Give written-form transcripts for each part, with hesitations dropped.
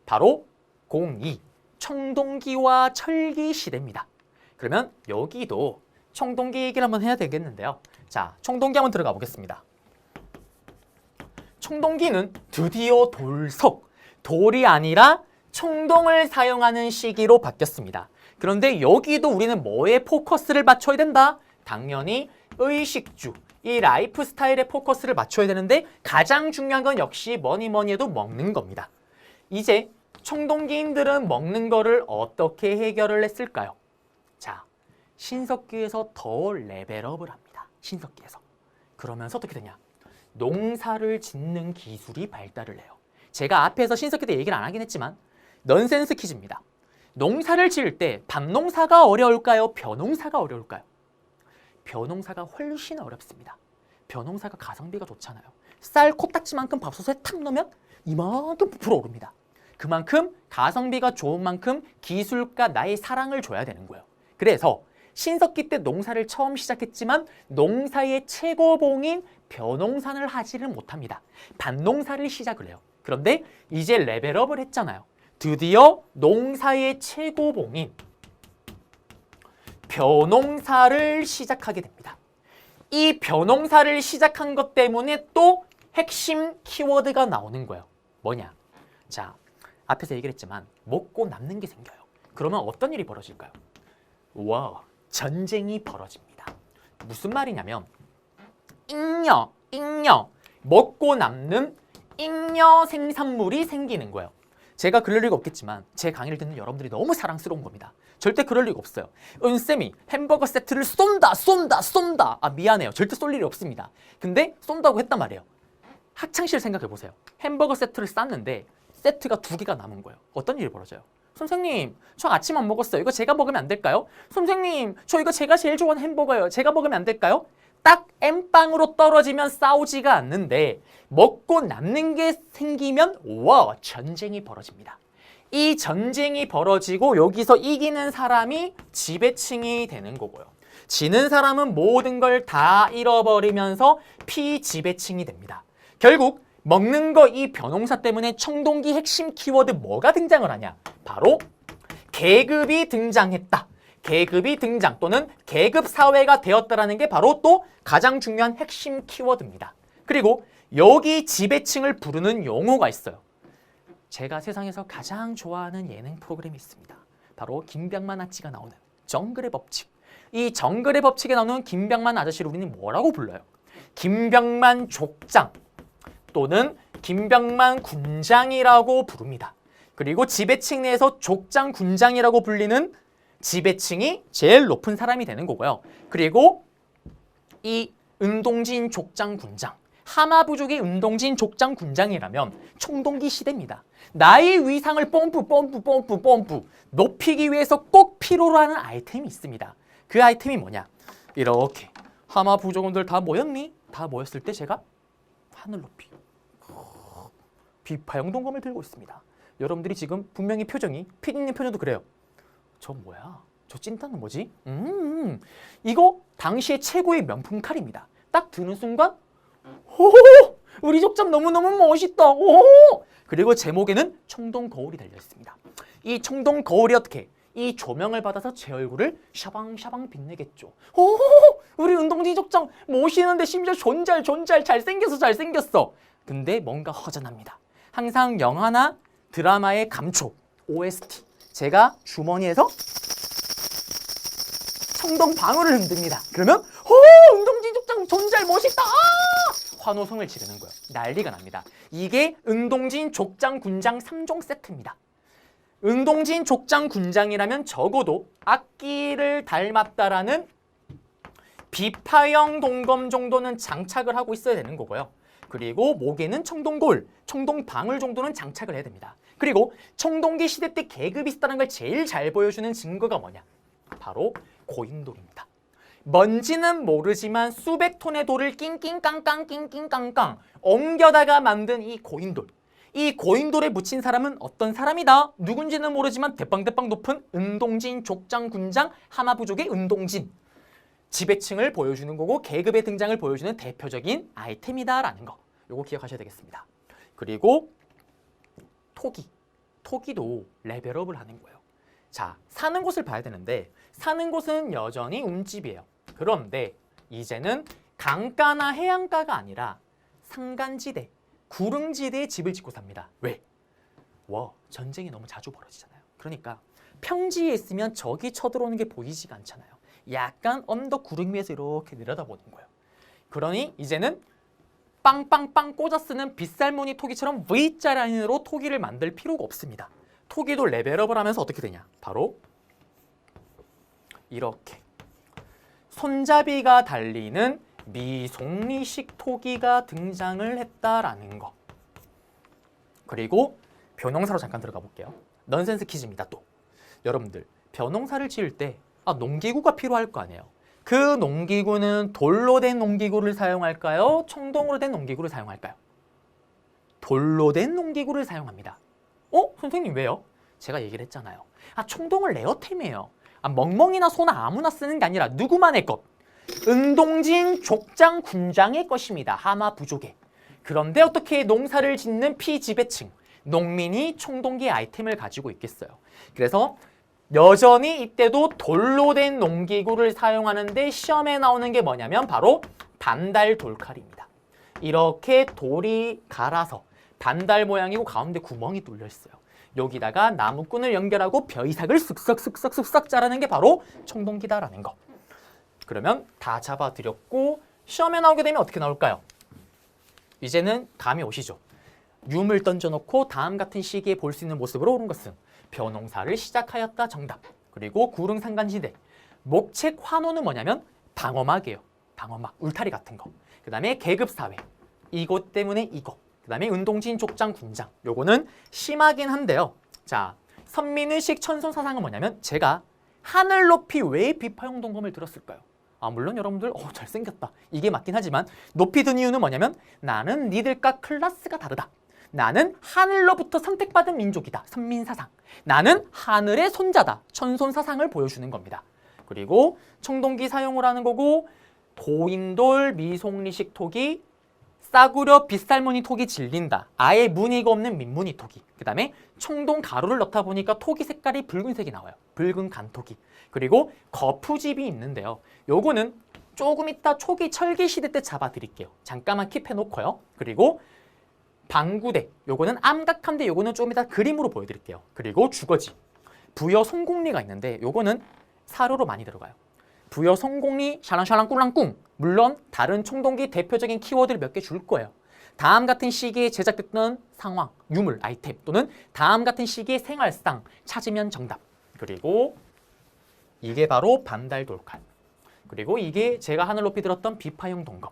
바로 02 청동기와 철기 시대입니다. 그러면 여기도 청동기 얘기를 한번 해야 되겠는데요. 자, 청동기 한번 들어가 보겠습니다. 청동기는 드디어 돌석, 돌이 아니라 청동을 사용하는 시기로 바뀌었습니다. 그런데 여기도 우리는 뭐에 포커스를 맞춰야 된다? 당연히 의식주, 이 라이프 스타일에 포커스를 맞춰야 되는데 가장 중요한 건 역시 뭐니 해도 먹는 겁니다. 이제 청동기인들은 먹는 거를 어떻게 해결을 했을까요? 자, 신석기에서 더 레벨업을 합니다. 신석기에서. 그러면서 어떻게 되냐? 농사를 짓는 기술이 발달을 해요. 제가 앞에서 신석기 때 얘기를 안 하긴 했지만 넌센스 퀴즈입니다. 농사를 지을 때 밭농사가 어려울까요? 벼농사가 어려울까요? 벼농사가 훨씬 어렵습니다. 벼농사가 가성비가 좋잖아요. 쌀 코딱지만큼 밥솥에 탁 넣으면 이만큼 부풀어 오릅니다. 그만큼 가성비가 좋은 만큼 기술과 나의 사랑을 줘야 되는 거예요. 그래서 신석기 때 농사를 처음 시작했지만 농사의 최고봉인 벼농사를 하지를 못합니다. 밭농사를 시작을 해요. 그런데 이제 레벨업을 했잖아요. 드디어 농사의 최고봉인 벼농사를 시작하게 됩니다. 이 벼농사를 시작한 것 때문에 또 핵심 키워드가 나오는 거예요. 뭐냐? 자, 앞에서 얘기를 했지만 먹고 남는 게 생겨요. 그러면 어떤 일이 벌어질까요? 와, 전쟁이 벌어집니다. 무슨 말이냐면 잉여, 먹고 남는 잉여 생산물이 생기는 거예요. 제가 그럴 리가 없겠지만 제 강의를 듣는 여러분들이 너무 사랑스러운 겁니다. 절대 그럴 리가 없어요. 은쌤이 햄버거 세트를 쏜다. 아, 미안해요. 절대 쏠 일이 없습니다. 근데 쏜다고 했단 말이에요. 학창시절 생각해 보세요. 햄버거 세트를 쌌는데 세트가 2개가 남은 거예요. 어떤 일이 벌어져요? 선생님, 저 아침 안 먹었어요. 이거 제가 먹으면 안 될까요? 선생님, 저 이거 제가 제일 좋아하는 햄버거예요. 제가 먹으면 안 될까요? 딱 N빵으로 떨어지면 싸우지가 않는데 먹고 남는 게 생기면 와, 전쟁이 벌어집니다. 이 전쟁이 벌어지고 여기서 이기는 사람이 지배층이 되는 거고요. 지는 사람은 모든 걸 다 잃어버리면서 피지배층이 됩니다. 결국 먹는 거 이 벼농사 때문에 청동기 핵심 키워드 뭐가 등장을 하냐? 바로 계급이 등장했다. 계급이 등장 또는 계급 사회가 되었다라는 게 바로 또 가장 중요한 핵심 키워드입니다. 그리고 여기 지배층을 부르는 용어가 있어요. 제가 세상에서 가장 좋아하는 예능 프로그램이 있습니다. 바로 김병만 아치가 나오는 정글의 법칙. 이 정글의 법칙에 나오는 김병만 아저씨를 우리는 뭐라고 불러요? 김병만 족장 또는 김병만 군장이라고 부릅니다. 그리고 지배층 내에서 족장 군장이라고 불리는 지배층이 제일 높은 사람이 되는 거고요. 그리고 이 은동진 족장 군장, 하마부족의 은동진 족장 군장이라면 청동기 시대입니다. 나의 위상을 뽐뿌 높이기 위해서 꼭 필요로 하는 아이템이 있습니다. 그 아이템이 뭐냐? 이렇게 하마부족원들 다 모였니? 다 모였을 때 제가 하늘 높이 비파용동검을 들고 있습니다. 여러분들이 지금 분명히 표정이, 피디님 표정도 그래요. 저 뭐야? 저 찐따는 뭐지? 이거 당시의 최고의 명품 칼입니다. 딱 드는 순간 오! 우리 족장 너무너무 멋있다. 오! 그리고 제목에는 청동 거울이 달려 있습니다. 이 청동 거울이 어떻게? 이 조명을 받아서 제 얼굴을 샤방샤방 빛내겠죠. 오! 우리 은동진 족장 멋있는데 심지어 존잘 잘생겼어. 근데 뭔가 허전합니다. 항상 영화나 드라마의 감초, OST. 제가 주머니에서 청동 방울을 흔듭니다. 그러면 오! 은동진 족장 존잘 멋있다. 환호성을 지르는 거예요. 난리가 납니다. 이게 은동진 족장 군장 3종 세트입니다. 은동진 족장 군장이라면 적어도 악기를 닮았다라는 비파형 동검 정도는 장착을 하고 있어야 되는 거고요. 그리고 목에는 청동골, 청동방울 정도는 장착을 해야 됩니다. 그리고 청동기 시대 때 계급이 있었다는 걸 제일 잘 보여주는 증거가 뭐냐? 바로 고인돌입니다. 뭔지는 모르지만 수백 톤의 돌을 낑낑깡깡 옮겨다가 만든 이 고인돌. 이 고인돌에 묻힌 사람은 어떤 사람이다? 누군지는 모르지만 대빵대빵 높은 은동진 족장 군장 하마부족의 은동진. 지배층을 보여주는 거고 계급의 등장을 보여주는 대표적인 아이템이다라는 거. 요거 기억하셔야 되겠습니다. 그리고 토기 토기도 레벨업을 하는 거예요. 자, 사는 곳을 봐야 되는데 사는 곳은 여전히 움집이에요. 그런데 이제는 강가나 해안가가 아니라 산간지대, 구릉지대에 집을 짓고 삽니다. 왜? 전쟁이 너무 자주 벌어지잖아요. 그러니까 평지에 있으면 적이 쳐들어오는 게 보이지가 않잖아요. 약간 언덕 구릉 위에서 이렇게 내려다보는 거예요. 그러니 이제는 빵빵빵 꽂아 쓰는 빗살무늬 토기처럼 V자 라인으로 토기를 만들 필요가 없습니다. 토기도 레벨업을 하면서 어떻게 되냐? 바로 이렇게 손잡이가 달리는 미송리식 토기가 등장을 했다라는 거. 그리고 벼농사로 잠깐 들어가 볼게요. 넌센스 퀴즈입니다. 또 여러분들 벼농사를 지을 때 농기구가 필요할 거 아니에요. 그 농기구는 돌로 된 농기구를 사용할까요? 청동으로 된 농기구를 사용할까요? 돌로 된 농기구를 사용합니다. 선생님 왜요? 제가 얘기를 했잖아요. 청동을 레어템이에요. 멍멍이나 소나 아무나 쓰는 게 아니라 누구만의 것. 은동진 족장 군장의 것입니다. 하마 부족의. 그런데 어떻게 농사를 짓는 피지배층, 농민이 청동기 아이템을 가지고 있겠어요. 그래서 여전히 이때도 돌로 된 농기구를 사용하는데 시험에 나오는 게 뭐냐면 바로 반달 돌칼입니다. 이렇게 돌이 갈아서 반달 모양이고 가운데 구멍이 뚫려 있어요. 여기다가 나무꾼을 연결하고 벼이삭을 쓱싹 자르는 게 바로 청동기다라는 거. 그러면 다 잡아드렸고 시험에 나오게 되면 어떻게 나올까요? 이제는 감이 오시죠? 유물 던져놓고 다음 같은 시기에 볼 수 있는 모습으로 오른 것은 벼농사를 시작하였다 정답. 그리고 구릉산간지대. 목책 환호는 뭐냐면 방어막이에요. 방어막, 울타리 같은 거. 그 다음에 계급사회. 이것 때문에 이거. 그 다음에 은동진 족장 군장. 요거는 심하긴 한데요. 자, 선민의식 천손사상은 뭐냐면 제가 하늘 높이 왜 비파용 동검을 들었을까요? 물론 여러분들 잘생겼다. 이게 맞긴 하지만 높이 든 이유는 뭐냐면 나는 니들과 클래스가 다르다. 나는 하늘로부터 선택받은 민족이다. 선민사상. 나는 하늘의 손자다. 천손사상을 보여주는 겁니다. 그리고 청동기 사용을 하는 거고 고인돌, 미송리식 토기, 싸구려 빗살무늬 토기 질린다. 아예 무늬가 없는 민무늬 토기. 그 다음에 청동 가루를 넣다 보니까 토기 색깔이 붉은색이 나와요. 붉은 간토기. 그리고 거푸집이 있는데요. 요거는 조금 이따 초기 철기 시대 때 잡아드릴게요. 잠깐만 킵해놓고요. 그리고 방구대, 요거는 암각한데 요거는 좀 이따 그림으로 보여드릴게요. 그리고 주거지, 부여 송곡리가 있는데 요거는 사료로 많이 들어가요. 부여 송곡리, 샤랑샤랑 꿀랑꿍. 물론 다른 청동기 대표적인 키워드를 몇 개 줄 거예요. 다음 같은 시기에 제작됐던 상황, 유물, 아이템 또는 다음 같은 시기의 생활상 찾으면 정답. 그리고 이게 바로 반달 돌칼. 그리고 이게 제가 하늘 높이 들었던 비파용 동검.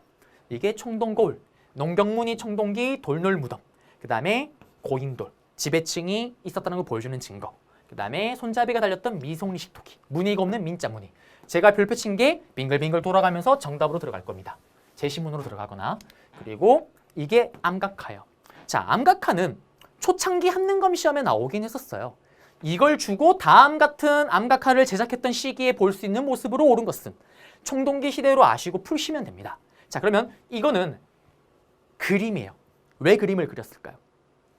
이게 청동거울, 농경무늬 청동기 돌놀 무덤. 그 다음에 고인돌, 지배층이 있었다는 걸 보여주는 증거. 그 다음에 손잡이가 달렸던 미송리식 토기, 무늬가 없는 민자무늬. 제가 별표 친 게 빙글빙글 돌아가면서 정답으로 들어갈 겁니다. 제시문으로 들어가거나. 그리고 이게 암각화예요. 자, 암각화는 초창기 한능검 시험에 나오긴 했었어요. 이걸 주고 다음 같은 암각화를 제작했던 시기에 볼 수 있는 모습으로 오른 것은 청동기 시대로 아시고 푸시면 됩니다. 자, 그러면 이거는 그림이에요. 왜 그림을 그렸을까요?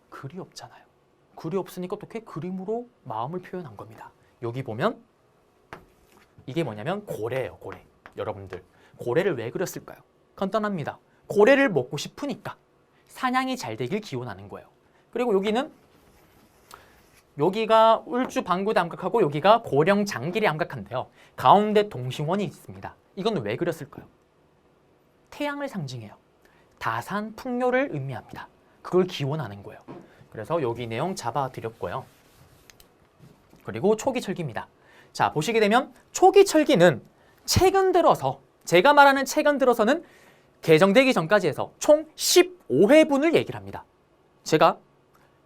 글이 없잖아요. 글이 없으니까 어떻게 그림으로 마음을 표현한 겁니다. 여기 보면 이게 뭐냐면 고래예요. 고래. 여러분들 고래를 왜 그렸을까요? 간단합니다. 고래를 먹고 싶으니까 사냥이 잘 되길 기원하는 거예요. 그리고 여기가 울주 방구대 암각하고 여기가 고령 장길이 암각한데요. 가운데 동심원이 있습니다. 이건 왜 그렸을까요? 태양을 상징해요. 다산 풍요를 의미합니다. 그걸 기원하는 거예요. 그래서 여기 내용 잡아드렸고요. 그리고 초기 철기입니다. 자, 보시게 되면 초기 철기는 최근 들어서, 제가 말하는 최근 들어서는 개정되기 전까지 해서 총 15회분을 얘기를 합니다. 제가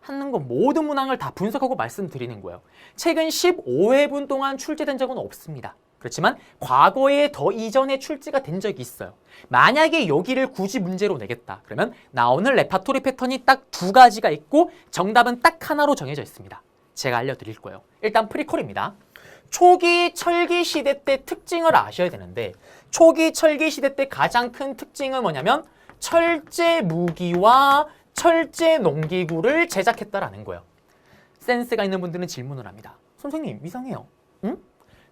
한능검 모든 문항을 다 분석하고 말씀드리는 거예요. 최근 15회분 동안 출제된 적은 없습니다. 그렇지만 과거에 더 이전에 출제가 된 적이 있어요. 만약에 여기를 굳이 문제로 내겠다. 그러면 나오는 레파토리 패턴이 딱 두 가지가 있고 정답은 딱 하나로 정해져 있습니다. 제가 알려드릴 거예요. 일단 프리콜입니다. 초기 철기 시대 때 특징을 아셔야 되는데 초기 철기 시대 때 가장 큰 특징은 뭐냐면 철제 무기와 철제 농기구를 제작했다라는 거예요. 센스가 있는 분들은 질문을 합니다. 선생님 이상해요. 응?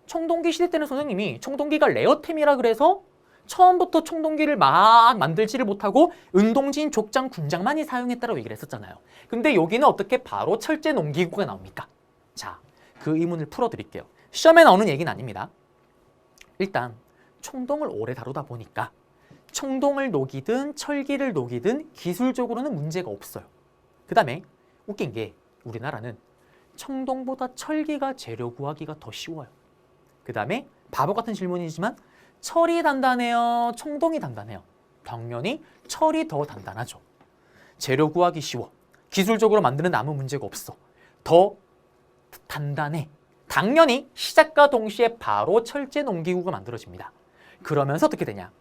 청동기 시대 때는 선생님이 청동기가 레어템이라 그래서 처음부터 청동기를 막 만들지를 못하고 은동진, 족장, 군장만이 사용했다라고 얘기를 했었잖아요. 근데 여기는 어떻게 바로 철제 농기구가 나옵니까? 자, 그 의문을 풀어드릴게요. 시험에 나오는 얘기는 아닙니다. 일단 청동을 오래 다루다 보니까 청동을 녹이든 철기를 녹이든 기술적으로는 문제가 없어요. 그 다음에 웃긴 게 우리나라는 청동보다 철기가 재료 구하기가 더 쉬워요. 그 다음에 바보 같은 질문이지만 철이 단단해요? 청동이 단단해요? 당연히 철이 더 단단하죠. 재료 구하기 쉬워. 기술적으로 만드는 아무 문제가 없어. 더 단단해. 당연히 시작과 동시에 바로 철제 농기구가 만들어집니다. 그러면서 어떻게 되냐?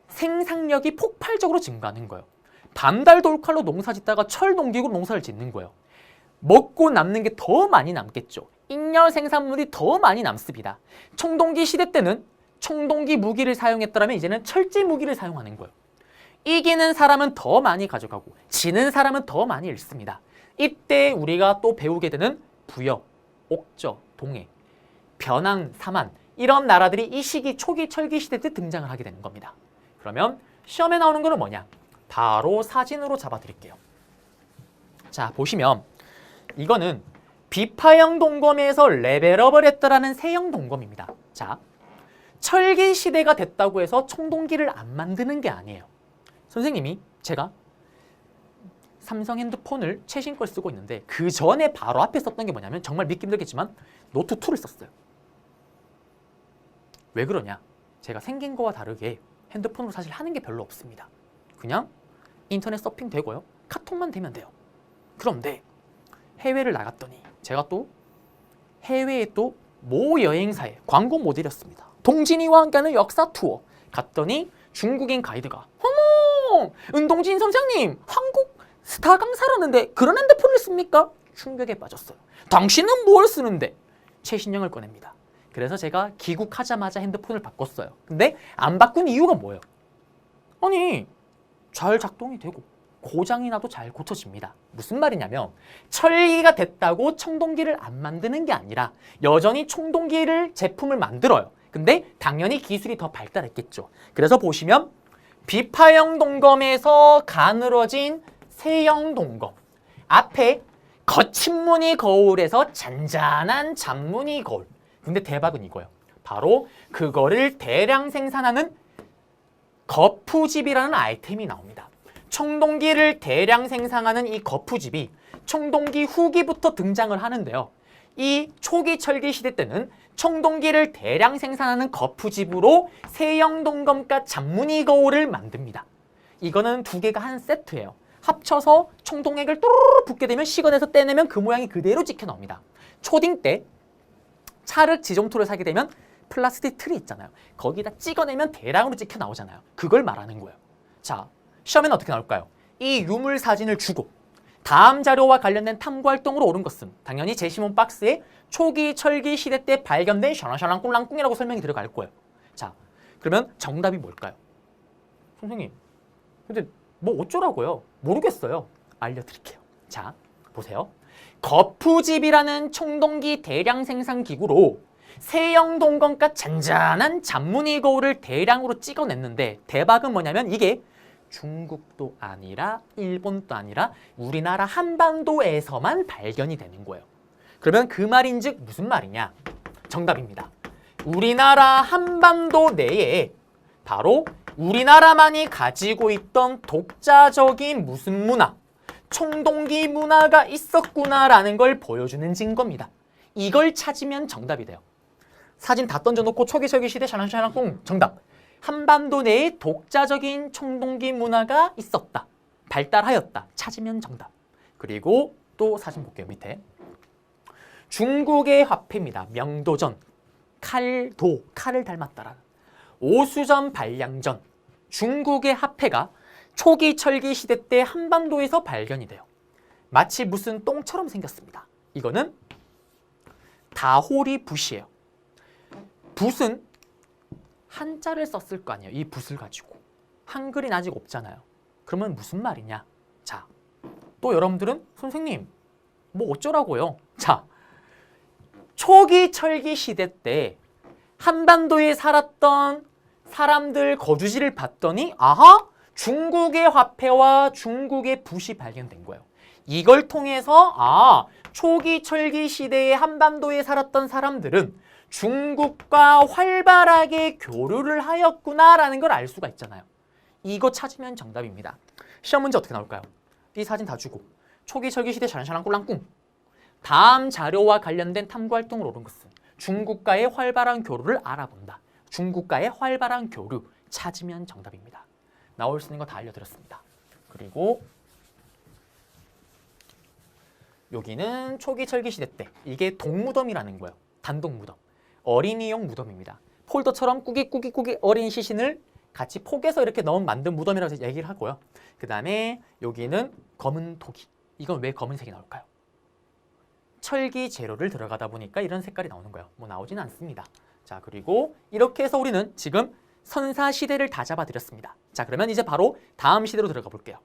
생산력이 폭발적으로 증가하는 거예요. 반달 돌칼로 농사 짓다가 철 농기구로 농사를 짓는 거예요. 먹고 남는 게 더 많이 남겠죠. 잉여 생산물이 더 많이 남습니다. 청동기 시대 때는 청동기 무기를 사용했더라면 이제는 철제 무기를 사용하는 거예요. 이기는 사람은 더 많이 가져가고 지는 사람은 더 많이 잃습니다. 이때 우리가 또 배우게 되는 부여, 옥저, 동해, 변왕, 사만 이런 나라들이 이 시기 초기 철기 시대 때 등장을 하게 되는 겁니다. 그러면 시험에 나오는 거는 뭐냐? 바로 사진으로 잡아드릴게요. 자, 보시면 이거는 비파형 동검에서 레벨업을 했더라는 C형 동검입니다. 자, 철기 시대가 됐다고 해서 청동기를 안 만드는 게 아니에요. 선생님이 제가 삼성 핸드폰을 최신 걸 쓰고 있는데 그 전에 바로 앞에 썼던 게 뭐냐면 정말 믿기 힘들겠지만 노트2를 썼어요. 왜 그러냐? 제가 생긴 거와 다르게 핸드폰으로 사실 하는 게 별로 없습니다. 그냥 인터넷 서핑 되고요. 카톡만 되면 돼요. 그런데 해외를 나갔더니 제가 또 해외에 또 모 여행사에 광고 모델이었습니다. 동진이와 함께하는 역사 투어 갔더니 중국인 가이드가 어머! 은동진 선생님! 한국 스타 강사라는데 그런 핸드폰을 씁니까? 충격에 빠졌어요. 당신은 뭘 쓰는데? 최신형을 꺼냅니다. 그래서 제가 귀국하자마자 핸드폰을 바꿨어요. 근데 안 바꾼 이유가 뭐예요? 아니, 잘 작동이 되고 고장이 나도 잘 고쳐집니다. 무슨 말이냐면 철기가 됐다고 청동기를 안 만드는 게 아니라 여전히 청동기를 제품을 만들어요. 근데 당연히 기술이 더 발달했겠죠. 그래서 보시면 비파형 동검에서 가늘어진 C형 동검 앞에 거친 무늬 거울에서 잔잔한 잔무늬 거울. 근데 대박은 이거예요. 바로 그거를 대량 생산하는 거푸집이라는 아이템이 나옵니다. 청동기를 대량 생산하는 이 거푸집이 청동기 후기부터 등장을 하는데요. 이 초기 철기 시대 때는 청동기를 대량 생산하는 거푸집으로 C형 동검과 잔무늬 거울을 만듭니다. 이거는 두 개가 한 세트예요. 합쳐서 청동액을 또르르 붓게 되면 시건해서 떼내면 그 모양이 그대로 찍혀 나옵니다. 초딩 때 찰흙 지점토를 사게 되면 플라스틱 틀이 있잖아요. 거기다 찍어내면 대량으로 찍혀 나오잖아요. 그걸 말하는 거예요. 자, 시험에는 어떻게 나올까요? 이 유물 사진을 주고 다음 자료와 관련된 탐구 활동으로 옳은 것은 당연히 제시문 박스에 초기 철기 시대 때 발견된 샤랑샤랑 꿀랑꿍이라고 설명이 들어갈 거예요. 자, 그러면 정답이 뭘까요? 선생님, 근데 뭐 어쩌라고요? 모르겠어요. 알려드릴게요. 자, 보세요. 거푸집이라는 청동기 대량 생산 기구로 C형 동검과 잔잔한 잔무늬 거울을 대량으로 찍어냈는데 대박은 뭐냐면 이게 중국도 아니라 일본도 아니라 우리나라 한반도에서만 발견이 되는 거예요. 그러면 그 말인즉 무슨 말이냐? 정답입니다. 우리나라 한반도 내에 바로 우리나라만이 가지고 있던 독자적인 무슨 문화, 청동기 문화가 있었구나라는 걸 보여주는 증거입니다. 이걸 찾으면 정답이 돼요. 사진 다 던져놓고 초기 철기 시대 샤랑샤랑꿍 정답. 한반도 내에 독자적인 청동기 문화가 있었다. 발달하였다. 찾으면 정답. 그리고 또 사진 볼게요. 밑에. 중국의 화폐입니다. 명도전. 칼도, 칼을 닮았다라는. 오수전 발량전. 중국의 화폐가 초기 철기 시대 때 한반도에서 발견이 돼요. 마치 무슨 똥처럼 생겼습니다. 이거는 다호리 붓이에요. 붓은 한자를 썼을 거 아니에요. 이 붓을 가지고. 한글이 아직 없잖아요. 그러면 무슨 말이냐? 자, 또 여러분들은 선생님, 뭐 어쩌라고요? 자, 초기 철기 시대 때 한반도에 살았던 사람들 거주지를 봤더니 아하! 중국의 화폐와 중국의 붓이 발견된 거예요. 이걸 통해서 초기 철기 시대에 한반도에 살았던 사람들은 중국과 활발하게 교류를 하였구나라는 걸 알 수가 있잖아요. 이거 찾으면 정답입니다. 시험 문제 어떻게 나올까요? 이 사진 다 주고 초기 철기 시대 샤란샤란 꼴랑꿍 다음 자료와 관련된 탐구활동을 옳은 것은 중국과의 활발한 교류를 알아본다. 중국과의 활발한 교류 찾으면 정답입니다. 나올 수 있는 거 다 알려드렸습니다. 그리고 여기는 초기 철기 시대 때 이게 동무덤이라는 거예요. 단독무덤. 어린이용 무덤입니다. 폴더처럼 꾸깃꾸깃꾸깃 어린 시신을 같이 포개서 이렇게 넣은 만든 무덤이라고 얘기를 하고요. 그 다음에 여기는 검은 토기. 이건 왜 검은색이 나올까요? 철기 재료를 들어가다 보니까 이런 색깔이 나오는 거예요. 뭐 나오지는 않습니다. 자, 그리고 이렇게 해서 우리는 지금 선사시대를 다 잡아드렸습니다. 자, 그러면 이제 바로 다음 시대로 들어가 볼게요.